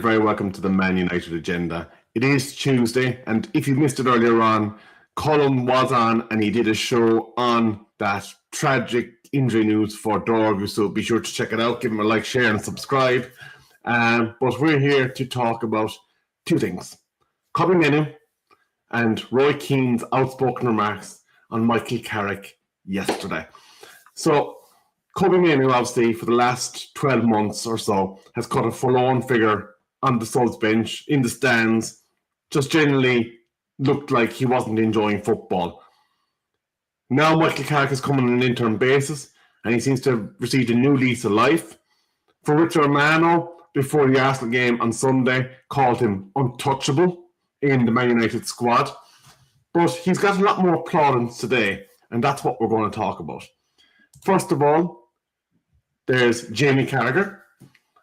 you're very welcome to the Man United Agenda. It is Tuesday, and if you missed it earlier on, Colin was on and he did a show on that tragic injury news for Dorgu, so be sure to check it out, give him a like, share and subscribe. But we're here to talk about two things. Kobbie Mainoo and Roy Keane's outspoken remarks on Michael Carrick yesterday. So Kobbie Mainoo, obviously, for the last 12 months or so, has cut a forlorn figure on the subs bench, in the stands, just generally looked like he wasn't enjoying football. Now Michael Carrick has come on an interim basis, and he seems to have received a new lease of life. For Richard Mainoo, before the Arsenal game on Sunday, called him untouchable in the Man United squad. But he's got a lot more plaudits today, and that's what we're going to talk about. First of all, there's Jamie Carragher.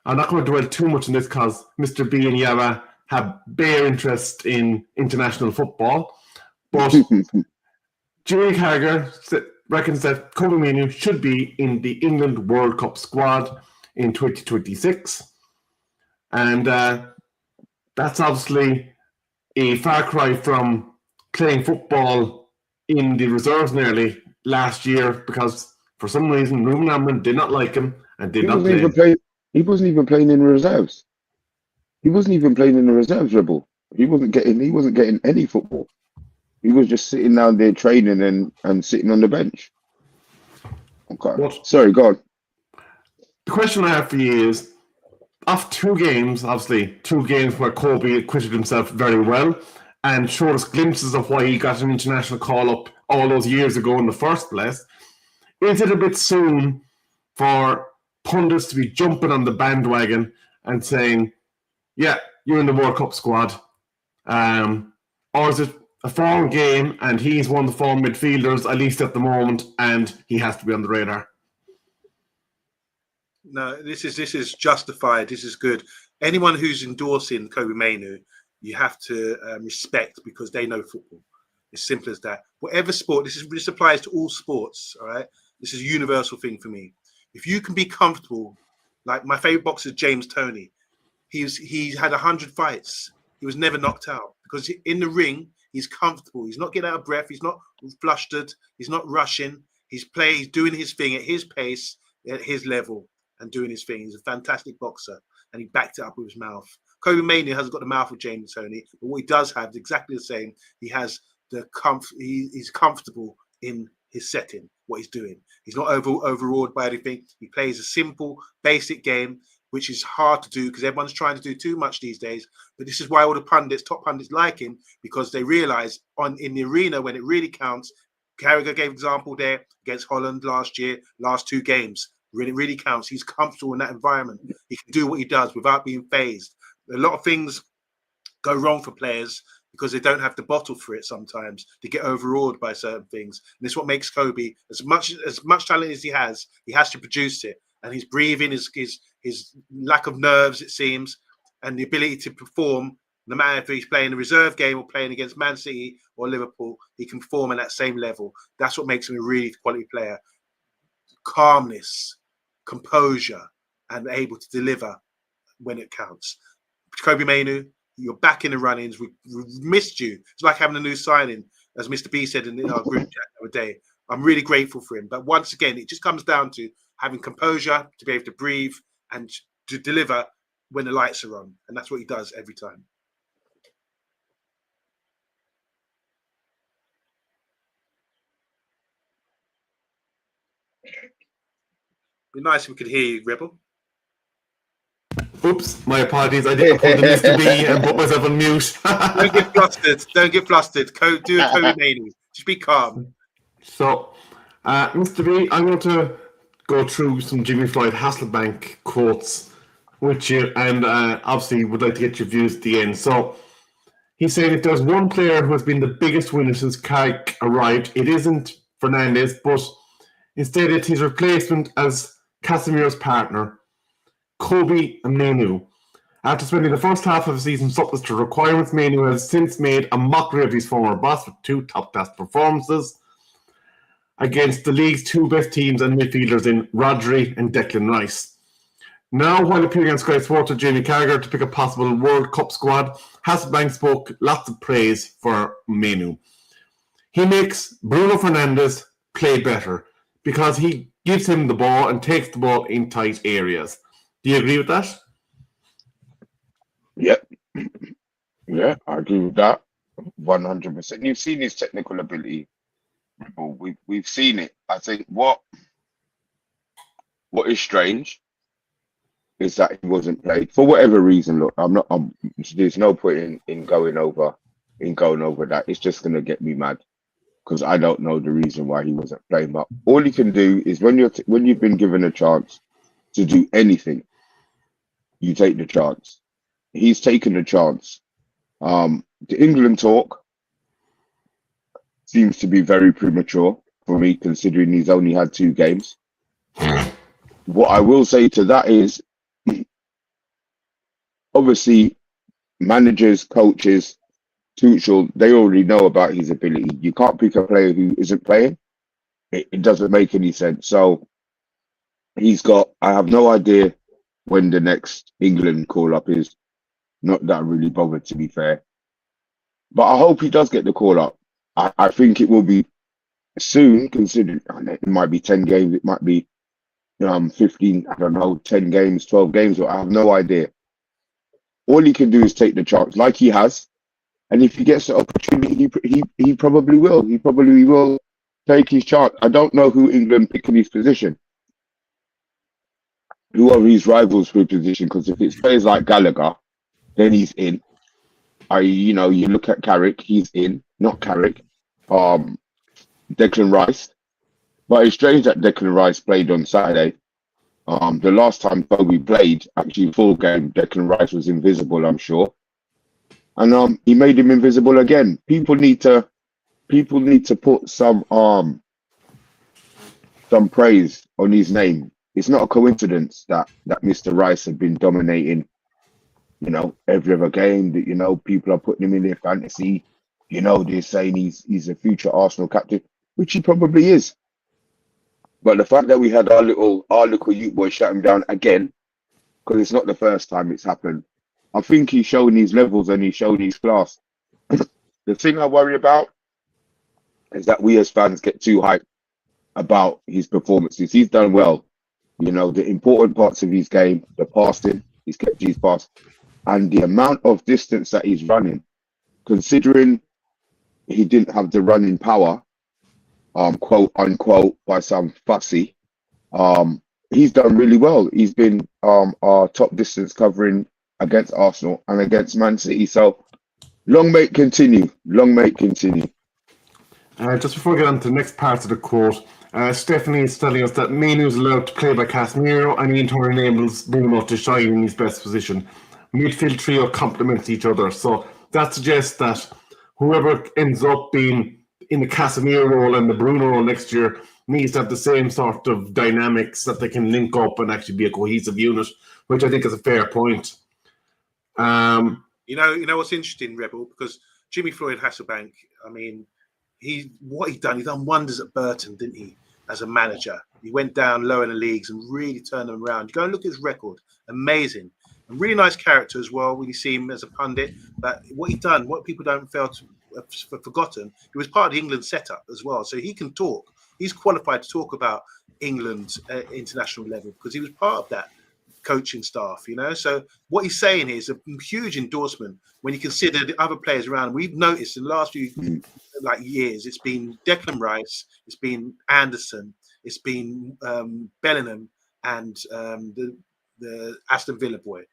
I'm not going to dwell too much on this because Mr. B and Yara have bare interest in international football. But Jamie Carragher reckons that Kobbie Mainoo should be in the England World Cup squad in 2026. And that's obviously a far cry from playing football in the reserves nearly last year, because for some reason Ruben Amorim did not like him and did not play. He wasn't even playing in the reserves. He wasn't even playing in the reserves, Rebel. He wasn't getting any football. He was just sitting down there training and sitting on the bench. Okay. What? Sorry, go on. The question I have for you is, after two games where Kobbie acquitted himself very well and showed us glimpses of why he got an international call-up all those years ago in the first place, is it a bit soon for pundits to be jumping on the bandwagon and saying, yeah, you're in the World Cup squad? Or is it a form game and he's one of the form midfielders, at least at the moment, and he has to be on the radar? No, this is justified. This is good. Anyone who's endorsing Kobbie Mainoo, you have to respect, because they know football. As simple as that. Whatever sport, this applies to all sports, all right? This is a universal thing for me. If you can be comfortable, like my favorite boxer, James Toney, he's had 100 fights. He was never knocked out because in the ring, he's comfortable. He's not getting out of breath. He's not flustered. He's not rushing. He's doing his thing at his pace, at his level, and doing his thing. He's a fantastic boxer, and he backed it up with his mouth. Kobbie Mainoo hasn't got the mouth of James Toney, but what he does have is exactly the same. He has he's comfortable in his setting, what he's doing. He's not overawed by anything. He plays a simple, basic game, which is hard to do because everyone's trying to do too much these days. But this is why all the top pundits like him, because they realize in the arena when it really counts. Carragher gave example there against Holland last year, last two games. When it really counts, he's comfortable in that environment. He can do what he does without being phased. A lot of things go wrong for players because they don't have the bottle for it sometimes. They get overawed by certain things. And this is what makes Kobbie, as much talent as he has to produce it. And his breathing, his lack of nerves, it seems, and the ability to perform, no matter if he's playing a reserve game or playing against Man City or Liverpool, he can perform at that same level. That's what makes him a really quality player. Calmness, composure, and able to deliver when it counts. Kobbie Mainoo, you're back in the run-ins. We missed you. It's like having a new signing, as Mr. B said in our group chat the other day. I'm really grateful for him. But once again, it just comes down to having composure, to be able to breathe and to deliver when the lights are on. And that's what he does every time. Be nice if we could hear you, Rebel. Oops, my apologies. I didn't put the Mr. B and put myself on mute. Don't get flustered. Don't get flustered. Do a Kobbie Mainoo. Just be calm. So, Mr. B, I'm going to go through some Jimmy Floyd Hasselbank quotes with you, and obviously would like to get your views at the end. So, he said if there's one player who has been the biggest winner since Carrick arrived, it isn't Fernandes, but instead it's his replacement as Casemiro's partner, Kobbie Mainoo. After spending the first half of the season surplus to requirements, Mainoo has since made a mockery of his former boss with two top-class performances against the league's two best teams and midfielders in Rodri and Declan Rice. Now, while appearing on Sky Sports with Jamie Carragher to pick a possible World Cup squad, Hasselbank spoke lots of praise for Mainoo. He makes Bruno Fernandes play better because he gives him the ball and takes the ball in tight areas. Do you agree with that? Yep. Yeah, I agree with that 100%. You've seen his technical ability. We've seen it. I think what is strange is that he wasn't played for whatever reason. Look, there's no point in going over that. It's just gonna get me mad because I don't know the reason why he wasn't playing. But all he can do is when you've been given a chance to do anything, you take the chance. He's taken the chance. The England talk seems to be very premature for me, considering he's only had 2 games. What I will say to that is, obviously, managers, coaches, Tuchel, they already know about his ability. You can't pick a player who isn't playing. It doesn't make any sense. So I have no idea when the next England call-up is. Not that I'm really bothered, to be fair. But I hope he does get the call-up. I think it will be soon, considering it might be 10 games, it might be 15, I don't know, 10 games, 12 games, I have no idea. All he can do is take the chance, like he has. And if he gets the opportunity, he probably will. He probably will take his chance. I don't know who England pick in his position. Who are his rivals for his position? Because if it's players like Gallagher, then he's in. You look at Carrick, he's in. Not Carrick. Declan Rice. But it's strange that Declan Rice played on Saturday. The last time Kobbie played, actually full game, Declan Rice was invisible, I'm sure. And he made him invisible again. People need to put some praise on his name. It's not a coincidence that Mr. Rice had been dominating, every other game. That people are putting him in their fantasy. They're saying he's a future Arsenal captain, which he probably is. But the fact that we had our little youth boy shut him down again, because it's not the first time it's happened. I think he's showing his levels and he's showing his class. The thing I worry about is that we as fans get too hyped about his performances. He's done well. The important parts of his game, the passing, he's kept his pass, and the amount of distance that he's running, considering he didn't have the running power, quote unquote, by some fussy, he's done really well. He's been our top distance covering against Arsenal and against Man City. So long may it continue. Long may it continue. Just before we get on to the next part of the quote, Stephanie is telling us that Mainoo is allowed to play by Casemiro and he in turn enables Bruno to shine in his best position. Midfield trio complements each other. So that suggests that whoever ends up being in the Casemiro role and the Bruno role next year needs to have the same sort of dynamics that they can link up and actually be a cohesive unit, which I think is a fair point. You know what's interesting, Rebel, because Jimmy Floyd Hasselbank, I mean, he done wonders at Burton, didn't he? As a manager, he went down low in the leagues and really turned them around. You go and look at his record, amazing, a really nice character as well. When you see him as a pundit, but what he done, what people don't fail to have forgotten, he was part of the England setup as well, so he can talk. He's qualified to talk about England's international level because he was part of that coaching staff, So what he's saying here is a huge endorsement when you consider the other players around. We've noticed in the last few years, it's been Declan Rice, it's been Anderson, it's been Bellingham, and the Aston Villa boy,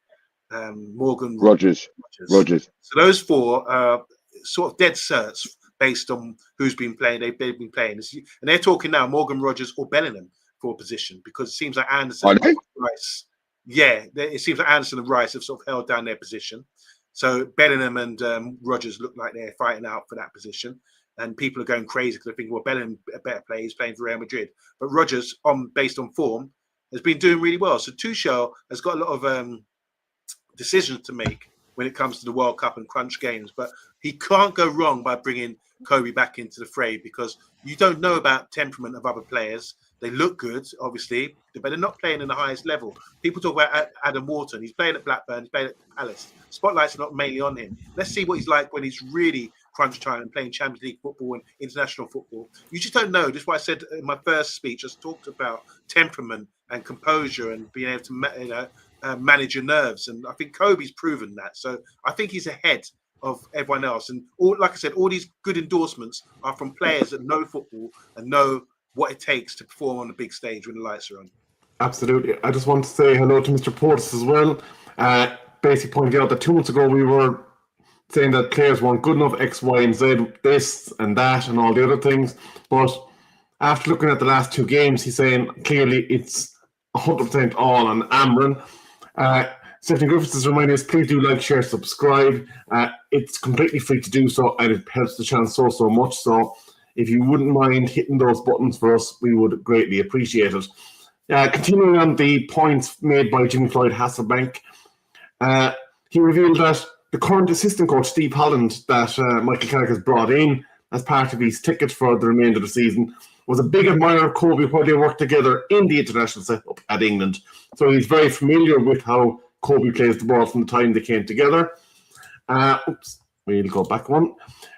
Morgan Rogers. So those 4 are sort of dead certs based on who's been playing. They've been playing, and they're talking now Morgan, Rogers, or Bellingham for a position because it seems like Anderson and Rice. Yeah, it seems like Anderson and Rice have sort of held down their position. So Bellingham and Rogers look like they're fighting out for that position. And people are going crazy because they're thinking, well, Bellingham, a better player, he's playing for Real Madrid. But Rogers, based on form, has been doing really well. So Tuchel has got a lot of decisions to make when it comes to the World Cup and crunch games. But he can't go wrong by bringing Kobbie back into the fray because you don't know about temperament of other players. They look good, obviously, but they're not playing in the highest level. People talk about Adam Wharton. He's playing at Blackburn. He's playing at Palace. Spotlight's not mainly on him. Let's see what he's like when he's really crunch time and playing Champions League football and international football. You just don't know. That's why I said in my first speech, I talked about temperament and composure and being able to manage your nerves. And I think Kobbie's proven that. So I think he's ahead of everyone else. And like I said, all these good endorsements are from players that know football and know what it takes to perform on the big stage when the lights are on. Absolutely. I just want to say hello to Mr. Portis as well. Basically pointing out that 2 months ago we were saying that players weren't good enough, X, Y, and Z, this and that, and all the other things. But after looking at the last 2 games, he's saying clearly it's 100% all on Amran. Stephanie Griffiths is reminding us, please do like, share, subscribe. It's completely free to do so, and it helps the channel so much. So if you wouldn't mind hitting those buttons for us, we would greatly appreciate it. Continuing on the points made by Jimmy Floyd Hasselbank, he revealed that the current assistant coach, Steve Holland, that Michael Carrick has brought in as part of his ticket for the remainder of the season, was a big admirer of Kobbie while they worked together in the international setup at England. So he's very familiar with how Kobbie plays the ball from the time they came together. We'll go back one.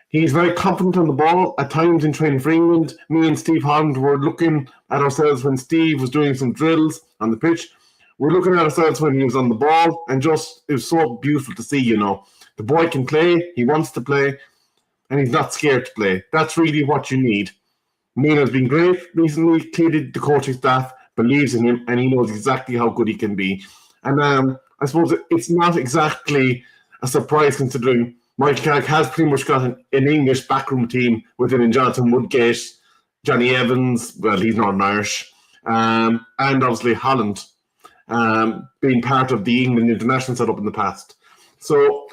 He's very confident on the ball. At times in training for England, me and Steve Holland were looking at ourselves when Steve was doing some drills on the pitch. We're looking at ourselves when he was on the ball, and just it was so beautiful to see, you know. The boy can play, he wants to play, and he's not scared to play. That's really what you need. Mainoo's been great recently. Clearly, the coaching staff believes in him, and he knows exactly how good he can be. And I suppose it's not exactly a surprise considering Michael Carrick has pretty much got an English backroom team with him in Jonathan Woodgate, Johnny Evans, well, he's Northern Irish, and obviously Holland, being part of the England international setup in the past. So,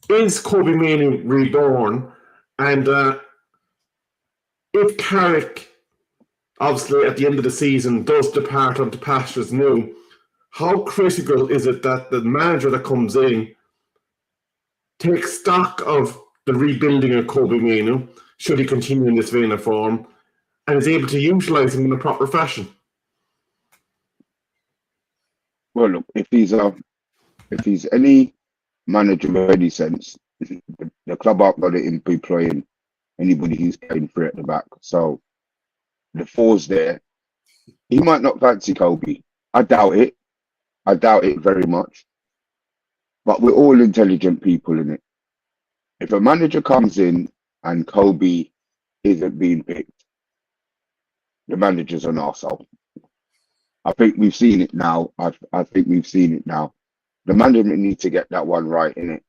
is Kobbie Mainoo reborn? And if Carrick, obviously at the end of the season, does depart onto pastures new, how critical is it that the manager that comes in takes stock of the rebuilding of Kobbie Mainoo, should he continue in this vein of form, and is able to utilise him in a proper fashion? Well, look, if he's any manager of any sense, the club aren't going to employing anybody who's playing free at the back. So the four's there. He might not fancy Kobbie. I doubt it. I doubt it very much. But we're all intelligent people in it. If a manager comes in and Kobbie isn't being picked, the manager's an arsehole. I think we've seen it now. I think we've seen it now. The management needs to get that one right in it.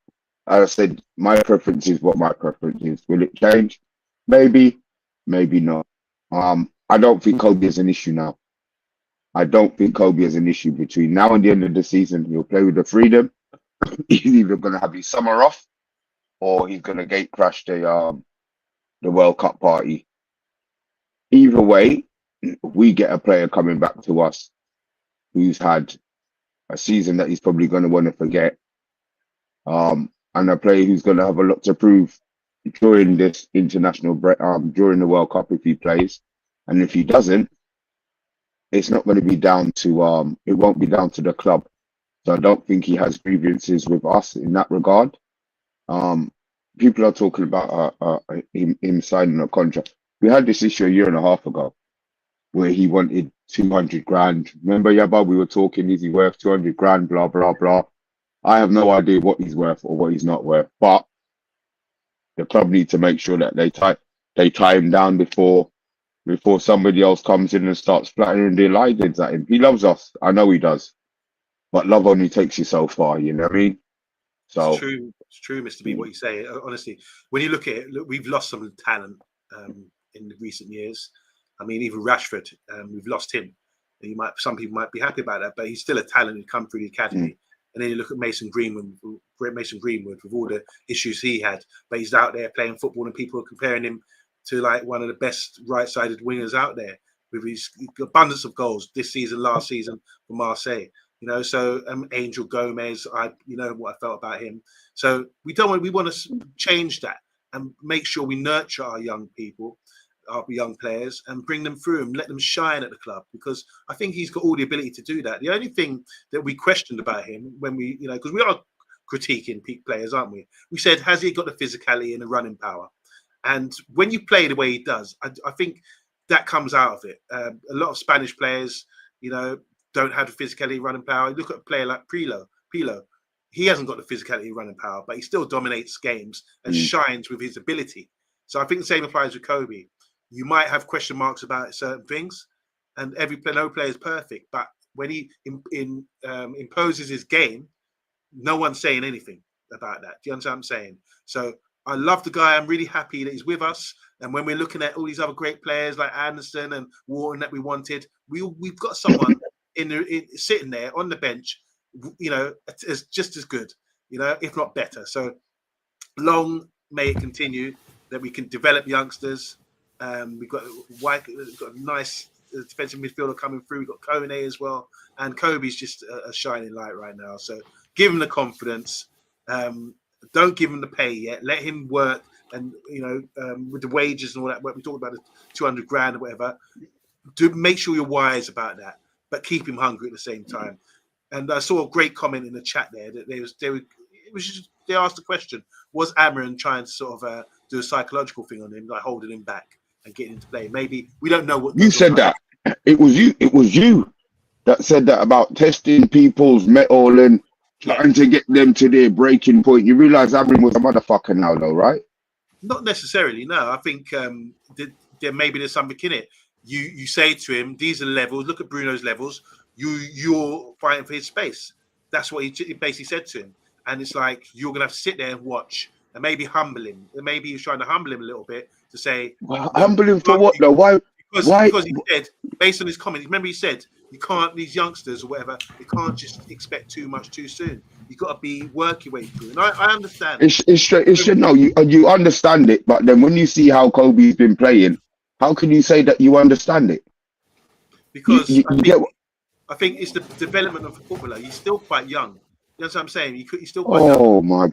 As I said, my preference is what my preference is. Will it change? Maybe, maybe not. I don't think Kobbie is an issue now. I don't think Kobbie is an issue between now and the end of the season. He'll play with the freedom. He's either going to have his summer off or he's going to gate crash the World Cup party. Either way, we get a player coming back to us who's had a season that he's probably going to want to forget, and a player who's going to have a lot to prove during this international break, during the World Cup if he plays, and if he doesn't, it's not going to be down to it won't be down to the club. So I don't think he has grievances with us in that regard. People are talking about him signing a contract. We had this issue a year and a half ago where he wanted 200 grand. Remember, Yabba, we were talking, is he worth 200 grand, blah, blah, blah. I have no idea what he's worth or what he's not worth, but the club need to make sure that they tie him down before somebody else comes in and starts flattering their lions at him. He loves us. I know he does. But love only takes you so far, you know what I mean? So It's true, Mr. B, what you say. Honestly, when you look at it, we've lost some talent in the recent years. I mean, even Rashford, we've lost him. Some people might be happy about that, but he's still a talent who come through the academy. And then you look at Mason Greenwood with all the issues he had, but he's out there playing football, and people are comparing him to like one of the best right-sided wingers out there with his abundance of goals this season, last season for Marseille. You know, so Angel Gomez, you know what I felt about him. So we want to change that and make sure we nurture our young people. our young players and bring them through and let them shine at the club, because I think he's got all the ability to do that. The only thing that we questioned about him when we, because we are critiquing peak players, aren't we? We said, has he got the physicality and the running power? And when you play the way he does, I think that comes out of it. A lot of Spanish players, don't have the physicality, running power. Look at a player like Pilo. He hasn't got the physicality, running power, but he still dominates games and shines with his ability. So I think the same applies with Kobbie. You might have question marks about certain things, and no player is perfect. But when he imposes his game, no one's saying anything about that. Do you understand what I'm saying? So I love the guy. I'm really happy that he's with us. And when we're looking at all these other great players like Anderson and Wharton that we wanted, we've got someone sitting there on the bench, as just as good, if not better. So long may it continue that we can develop youngsters. We've got a nice defensive midfielder coming through. We've got Kone as well, and Kobbie's just a shining light right now. So give him the confidence. Don't give him the pay yet. Let him work, and with the wages and all that. We talked about the 200 grand or whatever. Do make sure you're wise about that, but keep him hungry at the same time. And I saw a great comment in the chat there that they asked the question: was Amrin trying to sort of do a psychological thing on him, like holding him back and getting into play? Maybe we don't know what you said. That it was you that said that about testing people's metal and trying to get them to their breaking point. You realize Amrin was a motherfucker now, though, right? Not necessarily. No, I think there's something in it. You say to him, these are the levels. Look at Bruno's levels. You're fighting for his space. That's what he basically said to him. And it's like, you're gonna have to sit there and watch and maybe humble him. And maybe he's trying to humble him a little bit to say, well, humble him for what though? Why? Because he said, based on his comment, remember he said, you can't, these youngsters or whatever, you can't just expect too much too soon. You got to work your way through. And I understand. It's straight. No, you understand it, but then when you see how Kobbie's been playing, how can you say that you understand it? Because I think it's the development of a footballer. He's still quite young. You know what I'm saying? He's still quite young. Oh my!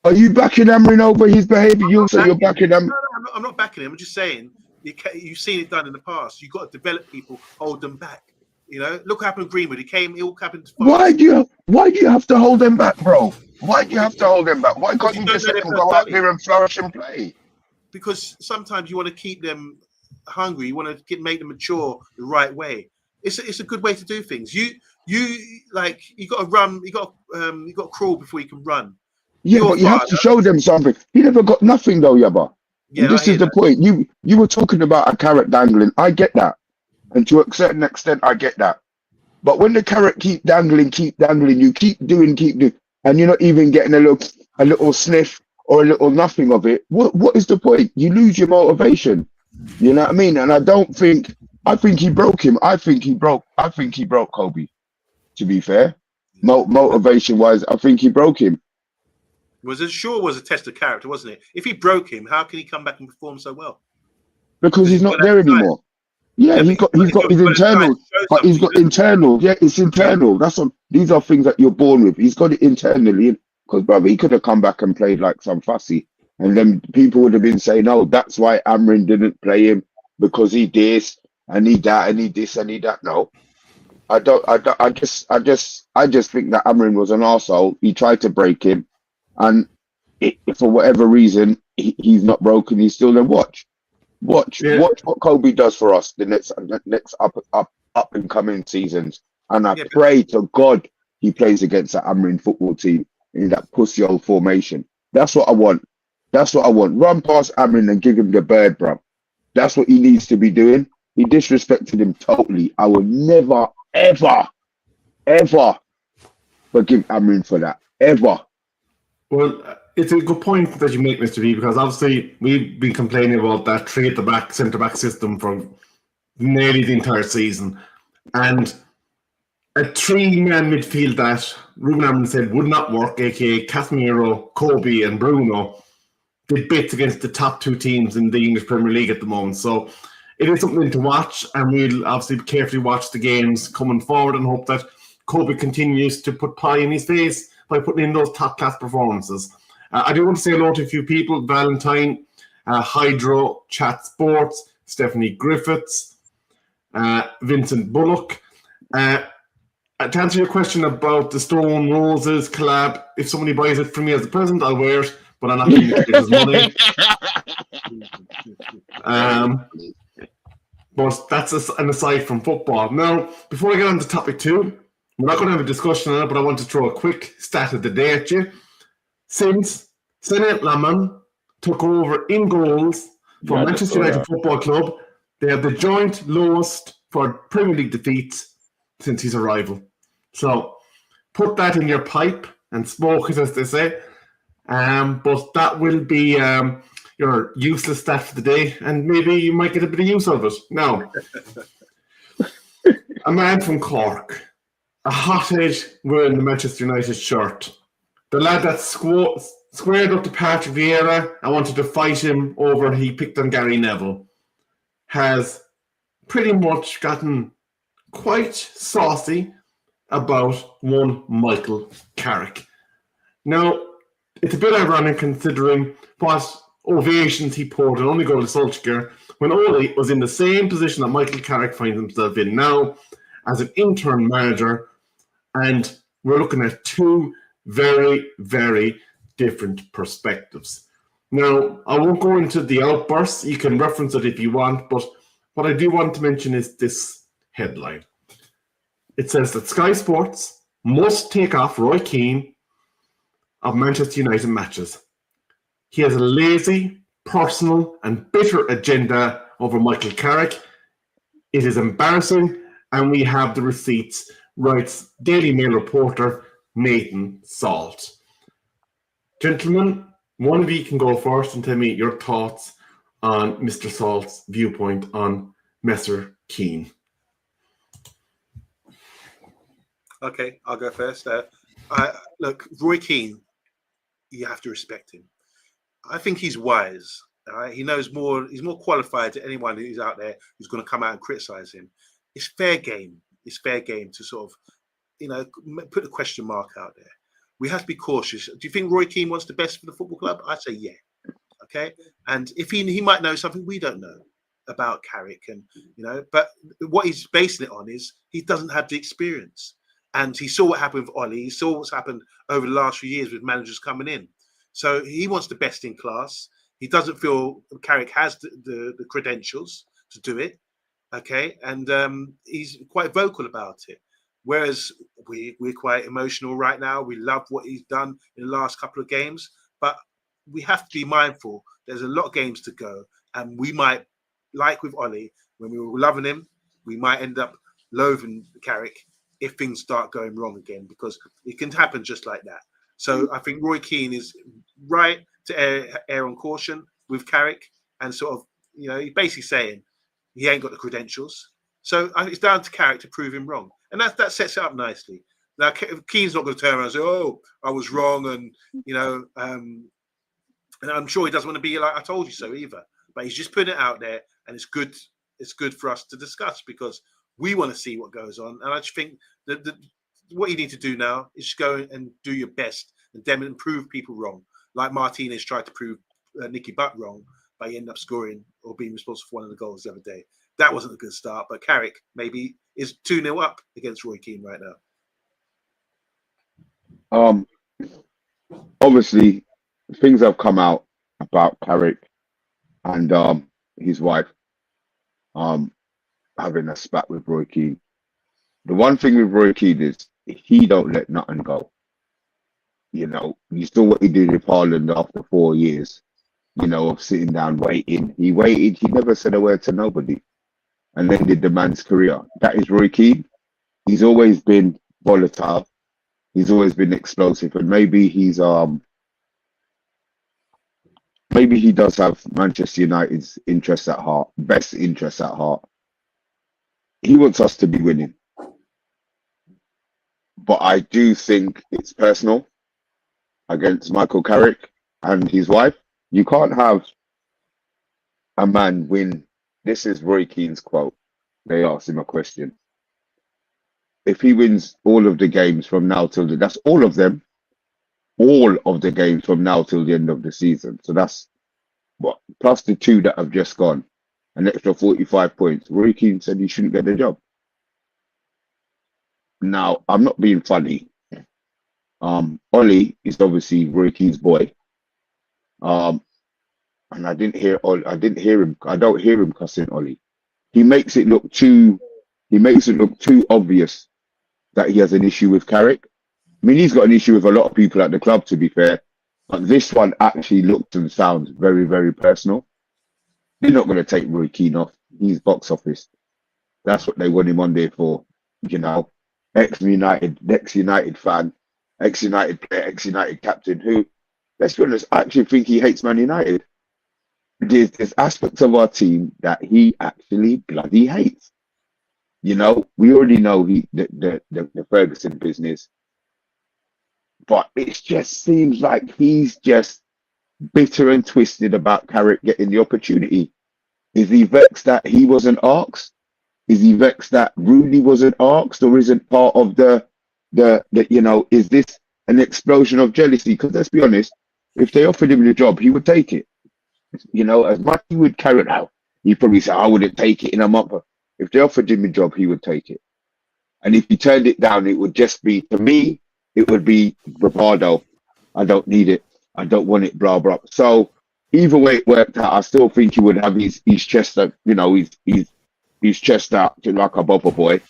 Are you backing Amrin over his behaviour? You're backing him. No, I'm not backing him. I'm just saying you've seen it done in the past. You've got to develop people, hold them back. Look what happened to Greenwood. It all happened. Why do you have to hold them back, bro? Why do you have to hold them back? Why can't you just let them go out there and flourish and play? Because sometimes you want to keep them hungry. You want to make them mature the right way. It's a good way to do things. You got to run. You got to crawl before you can run. Yeah, but you have to show them something. He never got nothing though, Yabba. Yeah, this is the point. You were talking about a carrot dangling. I get that. And to a certain extent, I get that. But when the carrot keep dangling, you keep doing, and you're not even getting a little sniff or a little nothing of it, what is the point? You lose your motivation. You know what I mean? And I think he broke him. I think he broke Kobbie, to be fair. Motivation-wise, I think he broke him. Was a test of character, wasn't it? If he broke him, how can he come back and perform so well? Because he's not there anymore. Yeah, he's got his internal, but he's got internal. Yeah, it's internal. These are things that you're born with. He's got it internally. Because, brother, he could have come back and played like some fussy. And then people would have been saying, oh, that's why Amrin didn't play him, because he this and he that and he this and he that. No, I just think that Amrin was an arsehole. He tried to break him, and for whatever reason, he's not broken. He's still there. Watch what Kobbie does for us the next up and coming seasons. And I pray to God he plays against that Amrin football team in that pussy old formation. That's what I want. Run past Amrin and give him the bird, bro. That's what he needs to be doing. He disrespected him totally. I will never, ever, ever forgive Amrin for that. Ever. Well, it's a good point that you make, Mr. B, because obviously we've been complaining about that three at the back, centre-back system for nearly the entire season. And a three-man midfield that Ruben Amrin said would not work, aka Casemiro, Kobbie and Bruno, did bits against the top two teams in the English Premier League at the moment. So it is something to watch, and we'll obviously carefully watch the games coming forward and hope that Kobbie continues to put pie in his face by putting in those top-class performances. I do want to say hello to a few people. Valentine, Hydro, Chat Sports, Stephanie Griffiths, Vincent Bullock. To answer your question about the Stone Roses collab, if somebody buys it from me as a present, I'll wear it, but I'm not giving it his money. But that's an aside from football. Now, before I get on to topic 2, we're not going to have a discussion on it, but I want to throw a quick stat of the day at you. Since Senet Laman took over in goals for Manchester United Football Club, they have the joint lowest for Premier League defeats since his arrival. So put that in your pipe and smoke it, as they say. But that will be your useless stat for the day, and maybe you might get a bit of use of it. Now, a man from Cork, a hothead wearing the Manchester United shirt, the lad that squared up to Patrick Vieira and wanted to fight him over he picked on Gary Neville, has pretty much gotten quite saucy about one Michael Carrick. Now, it's a bit ironic considering what ovations he poured an only goal to Solskjaer when Ole was in the same position that Michael Carrick finds himself in now as an intern manager, and we're looking at two very, very different perspectives. Now, I won't go into the outbursts. You can reference it if you want, but what I do want to mention is this headline. It says that Sky Sports must take off Roy Keane of Manchester United matches. He has a lazy, personal, and bitter agenda over Michael Carrick. It is embarrassing, and we have the receipts, writes Daily Mail reporter Nathan Salt. Gentlemen, one of you can go first and tell me your thoughts on Mr. Salt's viewpoint on Messer Keane. Okay, I'll go first. Look, Roy Keane, you have to respect him. I think he's wise. He knows more. He's more qualified than anyone who's out there who's going to come out and criticize him. It's fair game. It's fair game to sort of, put a question mark out there. We have to be cautious. Do you think Roy Keane wants the best for the football club? I'd say yeah. Okay, and if he might know something we don't know about Carrick, and but what he's basing it on is he doesn't have the experience. And he saw what happened with Ollie. He saw what's happened over the last few years with managers coming in. So he wants the best in class. He doesn't feel Carrick has the credentials to do it. Okay. And he's quite vocal about it. Whereas we're quite emotional right now. We love what he's done in the last couple of games. But we have to be mindful. There's a lot of games to go. And we might, like with Ollie, when we were loving him, we might end up loathing Carrick if things start going wrong again, because it can happen just like that. So I think Roy Keane is right to err on caution with Carrick, and sort of, he's basically saying he ain't got the credentials. So it's down to Carrick to prove him wrong. And that sets it up nicely. Now, Keane's not going to turn around and say, oh, I was wrong. And, and I'm sure he doesn't want to be like, I told you so either. But he's just putting it out there, and it's good. It's good for us to discuss because we want to see what goes on. And I just think that what you need to do now is just go and do your best and prove people wrong. Like Martinez tried to prove Nicky Butt wrong by he ended up scoring or being responsible for one of the goals the other day. That wasn't a good start, but Carrick maybe is 2-0 up against Roy Keane right now. Obviously, things have come out about Carrick and his wife having a spat with Roy Keane. The one thing with Roy Keane is he don't let nothing go. You saw what he did with Haaland after 4 years, of sitting down waiting. He waited, he never said a word to nobody, and ended the man's career. That is Roy Keane. He's always been volatile. He's always been explosive, and maybe he does have Manchester United's interests at heart, best interests at heart. He wants us to be winning. But I do think it's personal against Michael Carrick and his wife. You can't have a man win. This is Roy Keane's quote. They asked him a question. If he wins all of the games from now till that's all of them, all of the games from now till the end of the season. So that's what, plus the 2 that have just gone. an extra 45 points. Roy Keane said he shouldn't get the job. Now, I'm not being funny. Ollie is obviously Roy Keane's boy. And I didn't hear him. I don't hear him cussing Ollie. He makes it look too obvious that he has an issue with Carrick. I mean, he's got an issue with a lot of people at the club, to be fair. But this one actually looks and sounds very, very personal. They're not going to take Roy Keane off. He's box office. That's what they want him on there for. You know, ex-United fan, ex-United player, ex-United captain who, let's be honest, I actually think he hates Man United. There's aspects of our team that he actually bloody hates. You know, we already know the Ferguson business. But it just seems like he's just bitter and twisted about Carrick getting the opportunity. Is he vexed that he wasn't asked? Is he vexed that Rooney wasn't asked, or isn't part of the you know, is this an explosion of jealousy? Because let's be honest, if they offered him the job, he would take it. You know, as much as he would carry it out, he'd probably say, I wouldn't take it in a month. If they offered him a job, he would take it. And if he turned it down, it would just be, to me, it would be bravado. I don't need it. I don't want it, blah, blah. So either way it worked out, I still think he would have his chest out, you know, his chest out like a bopper boy.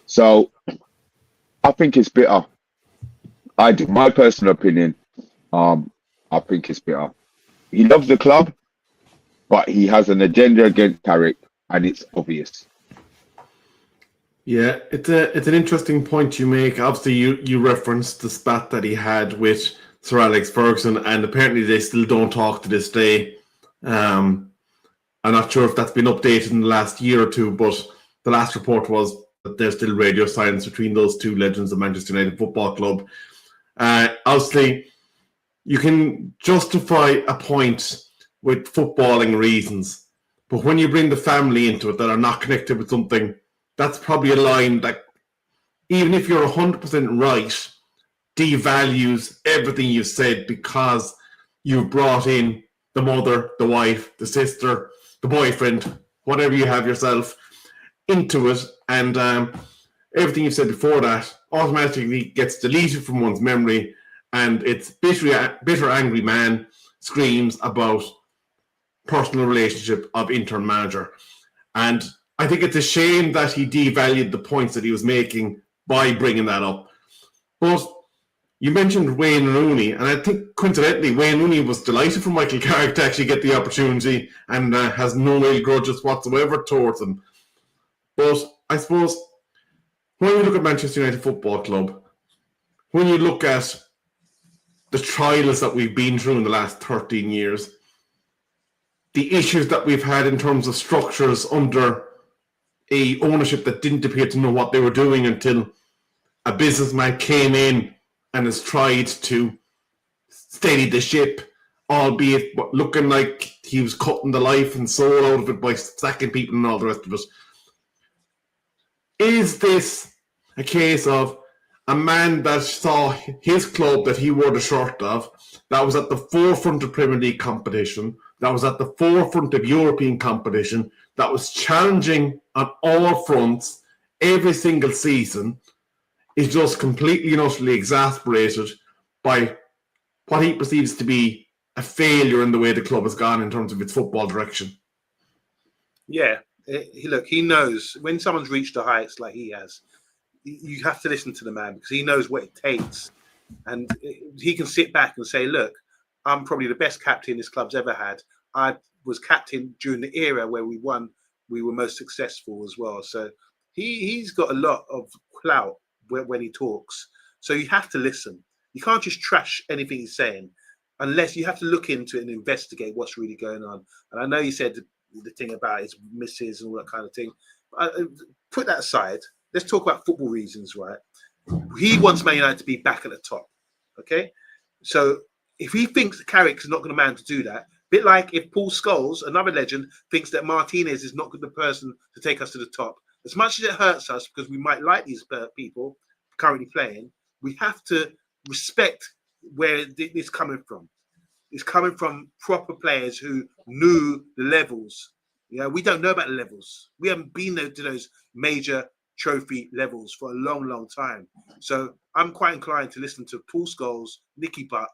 So I think it's bitter. I do. My personal opinion, I think it's bitter. He loves the club, but he has an agenda against Carrick, and it's obvious. Yeah, it's an interesting point you make. Obviously, you referenced the spat that he had with Sir Alex Ferguson, and apparently they still don't talk to this day. I'm not sure if that's been updated in the last year or two, but the last report was that there's still radio silence between those two legends of Manchester United Football Club. Obviously, you can justify a point with footballing reasons, but when you bring the family into it that are not connected with something, that's probably a line that, even if you're 100% right, devalues everything you've said because you've brought in the mother, the wife, the sister, the boyfriend, whatever you have yourself, into it, and everything you've said before that automatically gets deleted from one's memory, and it's bitter, angry man screams about personal relationship of interim manager. And I think it's a shame that he devalued the points that he was making by bringing that up. But you mentioned Wayne Rooney, and I think coincidentally Wayne Rooney was delighted for Michael Carrick to actually get the opportunity and has no real grudges whatsoever towards him. But I suppose when you look at Manchester United Football Club, when you look at the trials that we've been through in the last 13 years, the issues that we've had in terms of structures under a ownership that didn't appear to know what they were doing until a businessman came in and has tried to steady the ship, albeit looking like he was cutting the life and soul out of it by sacking people and all the rest of it. Is this a case of a man that saw his club that he wore the shirt of, that was at the forefront of Premier League competition, that was at the forefront of European competition, that was challenging on all fronts every single season, is just completely and utterly exasperated by what he perceives to be a failure in the way the club has gone in terms of its football direction? Yeah, look, he knows when someone's reached the heights like he has, you have to listen to the man because he knows what it takes. And he can sit back and say, look, I'm probably the best captain this club's ever had. I was captain during the era where we won. We were most successful as well. So he's got a lot of clout when he talks. So you have to listen. You can't just trash anything he's saying unless you have to look into it and investigate what's really going on. And I know you said the thing about his misses and all that kind of thing. Put that aside. Let's talk about football reasons, right? He wants Man United to be back at the top, okay? So if he thinks Carrick's not going to man to do that, a bit like if Paul Scholes, another legend, thinks that Martinez is not the person to take us to the top, as much as it hurts us because we might like these people currently playing, we have to respect where it's coming from. It's coming from proper players who knew the levels Yeah, we don't know about the levels. We haven't been to those major trophy levels for a long, long time. So I'm quite inclined to listen to Paul Scholes, Nicky Butt,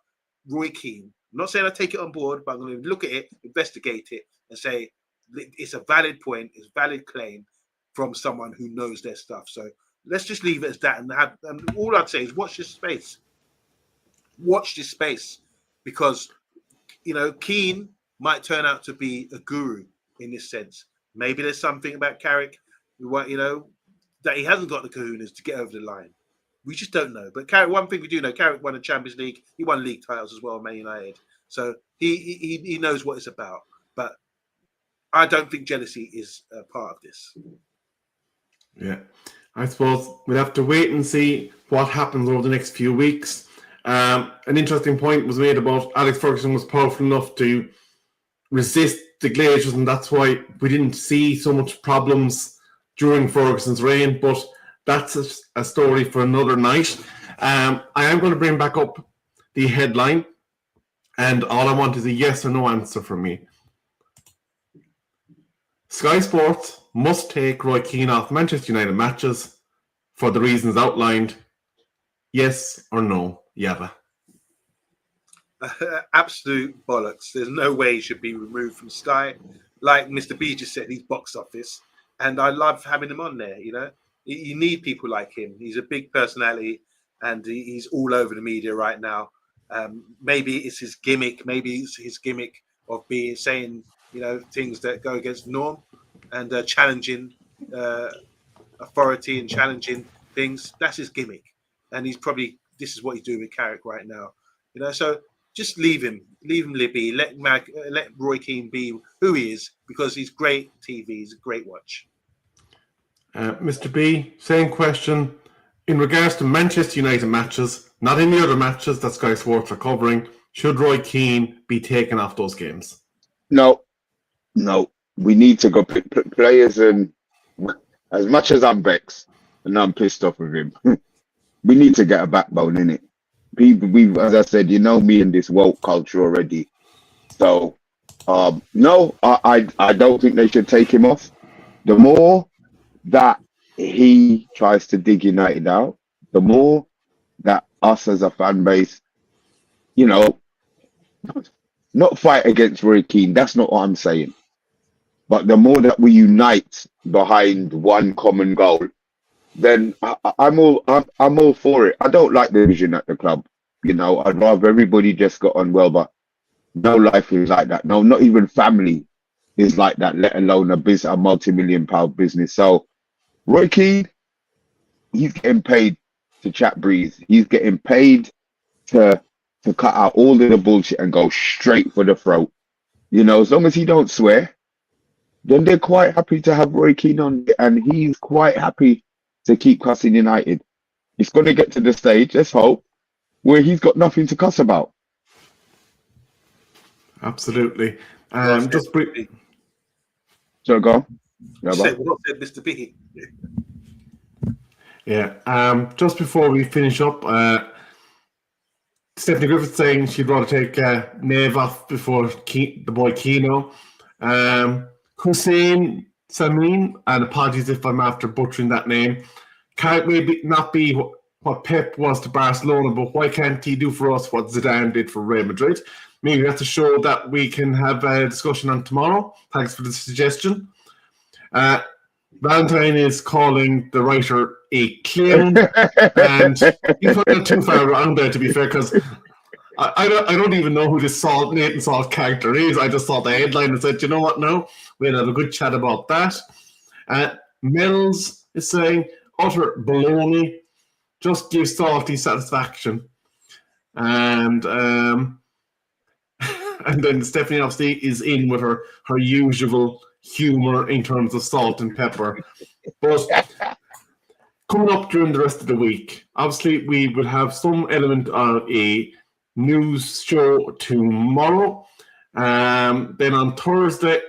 Roy Keane. I'm not saying I take it on board, but I'm going to look at it, investigate it, and say it's a valid point, it's a valid claim from someone who knows their stuff. So let's just leave it as that. And all I'd say is watch this space. Watch this space, because Keane might turn out to be a guru in this sense. Maybe there's something about Carrick, that he hasn't got the kahunas to get over the line. We just don't know. But Carrick, one thing we do know, Carrick won a Champions League. He won league titles as well, Man United. So he knows what it's about. But I don't think jealousy is a part of this. Yeah, I suppose we'll have to wait and see what happens over the next few weeks. An interesting point was made about Alex Ferguson was powerful enough to resist the Glazers, and that's why we didn't see so much problems during Ferguson's reign, but that's a story for another night. I am going to bring back up the headline, and all I want is a yes or no answer from me. Sky Sports must take Roy Keane off Manchester United matches for the reasons outlined. Yes or no, Yava? Absolute bollocks. There's no way he should be removed from Sky. Like Mr. B just said, he's box office, and I love having him on there. You need people like him. He's a big personality, and he's all over the media right now. Maybe it's his gimmick. Maybe it's his gimmick of saying things that go against norm and challenging authority and challenging things. That's his gimmick, and this is what he's doing with Carrick right now. So just leave him be. Let Roy Keane be who he is, because he's great TV. He's a great watch. Mr. B, same question. In regards to Manchester United matches, not any other matches that Sky Sports are covering, should Roy Keane be taken off those games? No. We need to go pick players, and as much as I'm vexed and I'm pissed off with him, we need to get a backbone in it. People, as I said, me and this woke culture already. So, no, I don't think they should take him off. The more that he tries to dig United out, the more that us as a fan base, not fight against Roy Keane. That's not what I'm saying. But the more that we unite behind one common goal, then I'm all for it. I don't like the division at the club. I'd rather everybody just got on well, but no life is like that. No, not even family is like that, let alone a multi-million-pound business. So Roy Keane, he's getting paid to chat breeze. He's getting paid to cut out all of the bullshit and go straight for the throat. As long as he don't swear, then they're quite happy to have Roy Keane on, and he's quite happy to keep cussing United. It's going to get to the stage, let's hope, where he's got nothing to cuss about. Absolutely. Just briefly. So go. What said Mr. B? Yeah. Just before we finish up, Stephanie Griffith saying she'd rather take Nave off before the boy Keno. Hussein Samin, and apologies if I'm after butchering that name, can't maybe not be what Pep was to Barcelona, but why can't he do for us what Zidane did for Real Madrid? Maybe that's a show that we can have a discussion on tomorrow. Thanks for the suggestion. Valentine is calling the writer a clown, and you put it too far around there, to be fair, because I don't even know who this Nathan Salt character is. I just saw the headline and said, you know what, now we'll have a good chat about that. Mills is saying, utter baloney, just give Salty satisfaction. And and then Stephanie obviously is in with her usual humour in terms of salt and pepper. But coming up during the rest of the week, obviously we will have some element of a news show tomorrow. Then on Thursday,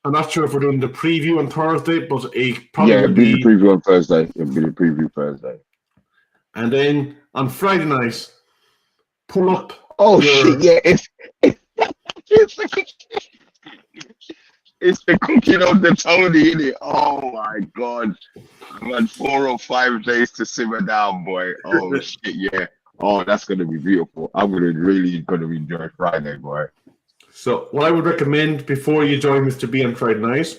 I'm not sure if we're doing the preview on Thursday, but it'll be the preview on Thursday. It'll be the preview Thursday. And then on Friday night, pull up. Oh shit! Yeah, it's It's the cooking of the Tony, innit? Oh my God. I've had 4 or 5 days to simmer down, boy. Oh shit, yeah. Oh, that's gonna be beautiful. I'm really gonna enjoy Friday, boy. So what I would recommend before you join Mr. B on Friday night,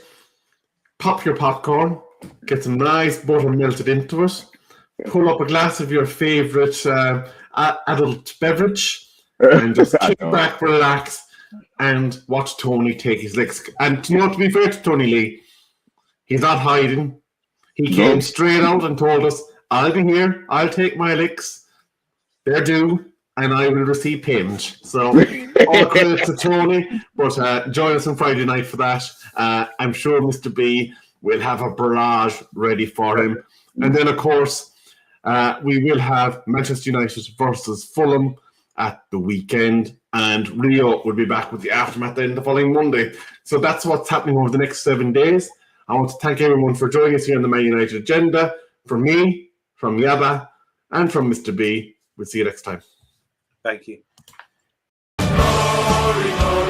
pop your popcorn, get some nice butter melted into it, pull up a glass of your favourite adult beverage, and just kick back, relax, and watch Tony take his licks. And to be fair to Tony Lee, he's not hiding. He came straight out and told us, I'll be here, I'll take my licks, they're due, and I will receive payment. So all credit to Tony, but join us on Friday night for that. I'm sure Mr. B will have a barrage ready for him. And then, of course, we will have Manchester United versus Fulham at the weekend, and Rio will be back with the aftermath then the following Monday. So that's what's happening over the next 7 days. I want to thank everyone for joining us here on the Man United Agenda. From me, from Yaba, and from Mr. B. We'll see you next time. Thank you. Glory, glory.